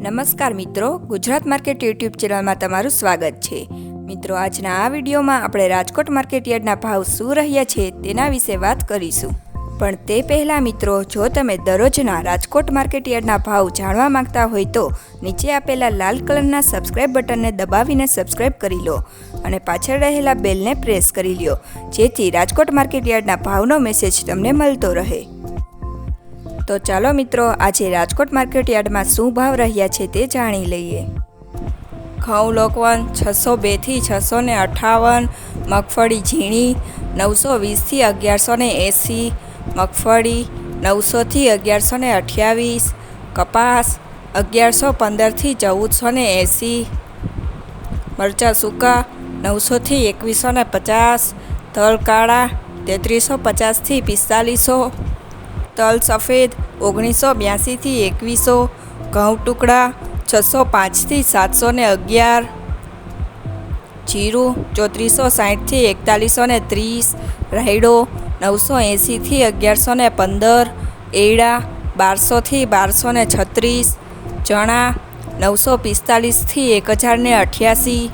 નમસ્કાર મિત્રો, Gujarat market YouTube ચેનલમાં તમારું સ્વાગત છે। મિત્રો, આજના આ વિડીયોમાં આપણે રાજકોટ માર્કેટ યાર્ડના ભાવ શું રહ્યા છે તેના વિશે વાત કરીશું। પણ તે પહેલાં મિત્રો, જો તમે દરરોજના રાજકોટ માર્કેટ યાર્ડના ભાવ જાણવા માંગતા હોય તો નીચે આપેલા લાલ કલરના સબસ્ક્રાઇબ બટનને દબાવીને સબસ્ક્રાઇબ કરી લો અને પાછળ રહેલા બેલને પ્રેસ કરી લો, જેથી રાજકોટ માર્કેટ યાર્ડના ભાવનો મેસેજ તમને મળતો રહે। તો ચાલો મિત્રો, આજે રાજકોટ માર્કેટ યાર્ડમાં શું ભાવ રહ્યા છે તે જાણી લઈએ। ઘઉં લોકવન 602 થી 658, મગફળી ઝીણી 920 થી 1180, મગફળી 900 થી 1128, કપાસ 1115 થી 1480, મરચાં સૂકા 900 થી 2150, તલ કાળા 3350 થી 4500, તલ સફેદ 1982 થી 2100, ઘઉં ટુકડા 605 થી 711, જીરું 3460 થી 4130, રાયડો 980 થી 1115, એરડા 1200 થી 1236, ચણા 945 થી 1088,